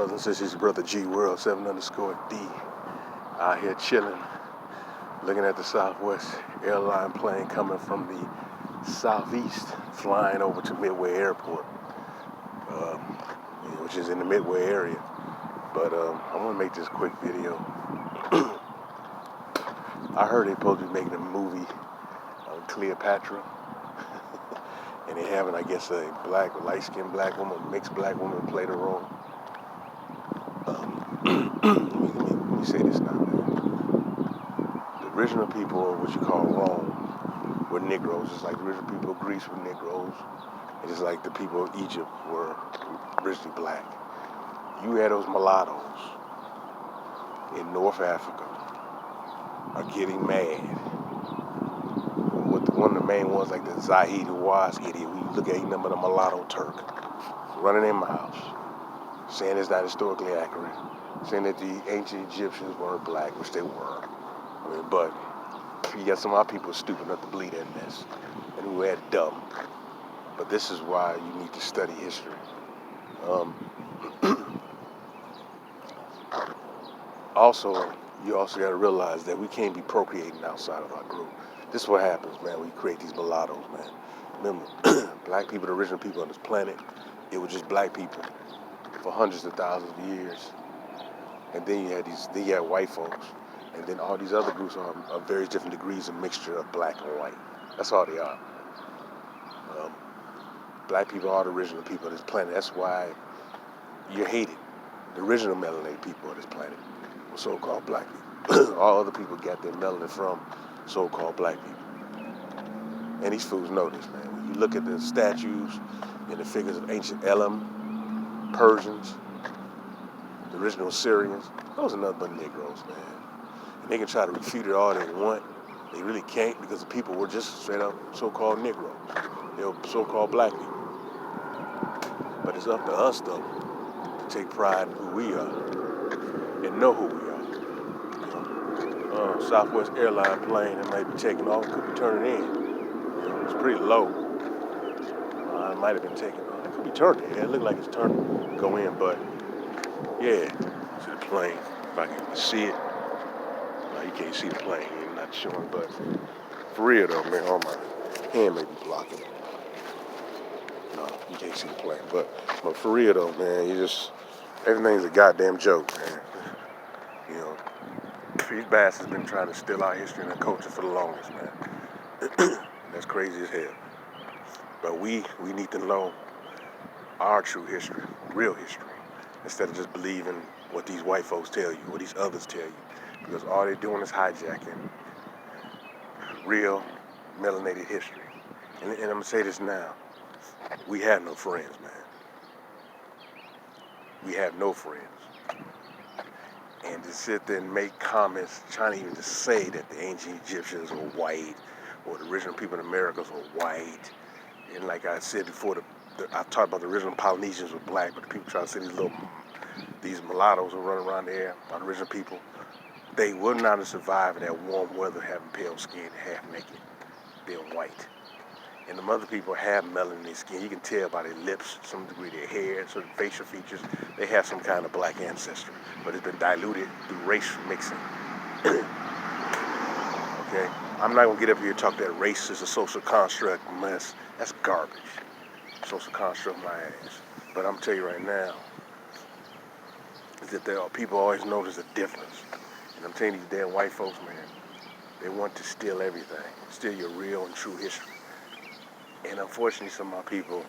brothers and sisters? Your brother G World 7_D out here chilling, looking at the Southwest airline plane coming from the southeast, flying over to Midway Airport, which is in the Midway area. But I want to make this quick video. I heard they're supposed to be making a movie on Cleopatra, and they having, I guess, a light-skinned black woman, mixed black woman play the role. Let me say this now, man. The original people of what you call Rome were Negroes, just like the original people of Greece were Negroes, and just like the people of Egypt were originally black. You had those mulattoes in North Africa are getting mad. One of the main ones, like the Zahid Waz idiot, when you look at him, the mulatto Turk, running their mouths, saying it's not historically accurate, saying that the ancient Egyptians weren't black, which they were. But you got some of our people stupid enough to believe that mess, and who had dumb. But this is why you need to study history. You also got to realize that we can't be procreating outside of our group. This is what happens, man, when you create these mulattoes, man. Remember, black people, the original people on this planet, it was just black people for hundreds of thousands of years. And then you had white folks. And then all these other groups are of various different degrees of mixture of black and white. That's all they are. Black people are the original people of this planet. That's why you're hated. The original melanated people of this planet were so-called black people. All other people got their melanin from so-called black people. And these fools know this, man. When you look at the statues and the figures of ancient Elam, Persians, the original Syrians, those are nothing but Negroes, man. And they can try to refute it all they want. They really can't, because the people were just straight up so-called Negroes. They were so-called black people. But it's up to us, though, to take pride in who we are and know who we are. Southwest airline plane that might be taking off could be turning in. It's pretty low. It might have been taking off. It could be turning in. It looked like it's turning to go in, but yeah, see the plane. If I can see it. No, you can't see the plane. It's not showing, but for real though, man, my hand may be blocking it. No, you can't see the plane, but for real though, man, everything's a goddamn joke, man. These bastards been trying to steal our history and our culture for the longest, man. That's crazy as hell. But we need to know our true history, real history, instead of just believing what these white folks tell you, what these others tell you, because all they're doing is hijacking real melanated history. And I'm gonna say this now: we have no friends, man. We have no friends. And to sit there and make comments trying to even to say that the ancient Egyptians were white or the original people in Americas were white. And like I said before, I talked about the original Polynesians were black, but the people trying to say these mulattoes who run around there are the original people. They would not have survived in that warm weather having pale skin, half naked. They're white. And the other people have melanin in their skin. You can tell by their lips, some degree their hair, certain facial features. They have some kind of black ancestry, but it's been diluted through race mixing. Okay? I'm not gonna get up here and talk that race is a social construct mess. That's garbage. Social construct my ass. But I'm telling you right now, is that people always notice the difference. And I'm telling you, these damn white folks, man, they want to steal everything, steal your real and true history. And unfortunately, some of my people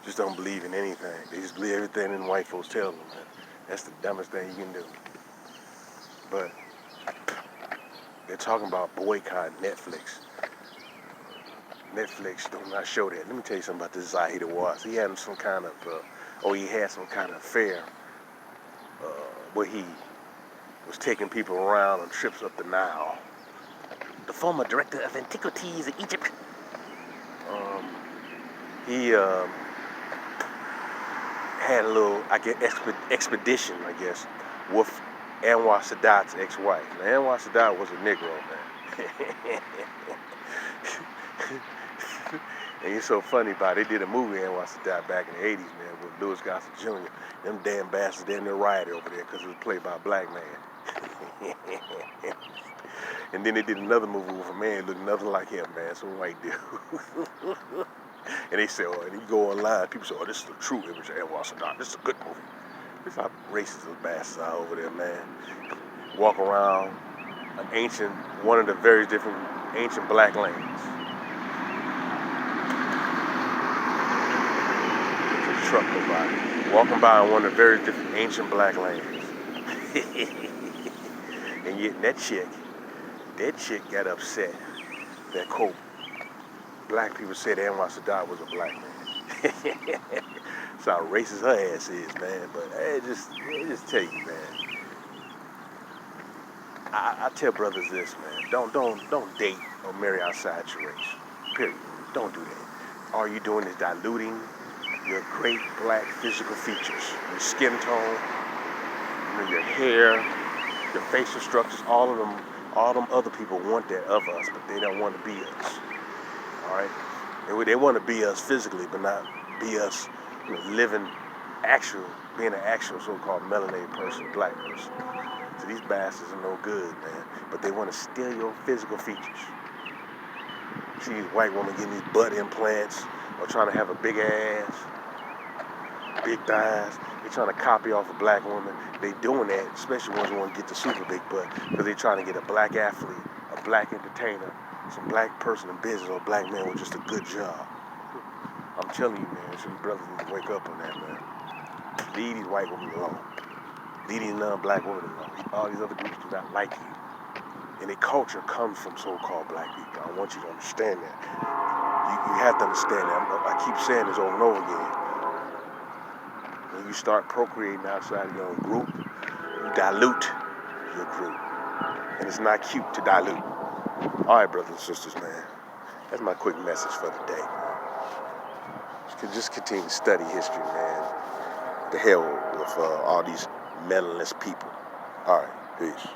just don't believe in anything. They just believe everything in white folks tell them, man. That's the dumbest thing you can do. But they're talking about boycotting Netflix. Netflix do not show that. Let me tell you something about this Zahid Waz. He had some kind of affair where he was taking people around on trips up the Nile. The former director of antiquities in Egypt. He had a little, expedition, with Anwar Sadat's ex-wife. Now, Anwar Sadat was a Negro, man. And it's so funny about it. They did a movie and watched it back in the 80s, man, with Louis Gossett Jr. Them damn bastards, they in there rioted over there because it was played by a black man. And then they did another movie with a man looked nothing like him, man, some white dude. And they say, oh, and you go online, people say, oh, this is the true image of Anwar Sadat. This is a good movie. This is how racist those bastards are over there, man. Walk around one of the very different ancient black lanes. There's a truck go by. Walking by on one of the very different ancient black lanes. And yet that chick got upset that quote, black people said Anwar Sadat was a black man. That's how racist her ass is, man. But it just tell you, man. I tell brothers this, man. Don't date or marry outside your race. Period. Don't do that. All you doing is diluting your great black physical features, your skin tone, your hair, your facial structures. All them other people want that of us, but they don't want to be us. All right. They want to be us physically, but not be us, being an actual so-called melanated person, black person. So these bastards are no good, man. But they want to steal your physical features. See these white women getting these butt implants or trying to have a big ass, big thighs. They trying to copy off a black woman. They doing that, especially ones who want to get the super big butt, because they trying to get a black athlete, a black entertainer, some black person in business, or a black man with just a good job. I'm telling you, man, some brothers need to wake up on that, man. Leave these white women alone. Leave these non-black women alone. All these other groups do not like you. And their culture comes from so-called black people. I want you to understand that. You have to understand that. I keep saying this over and over again. When you start procreating outside of your own group, you dilute your group. And it's not cute to dilute. All right, brothers and sisters, man. That's my quick message for the day. Just continue to study history, man. The hell with all these melanless people. All right, peace.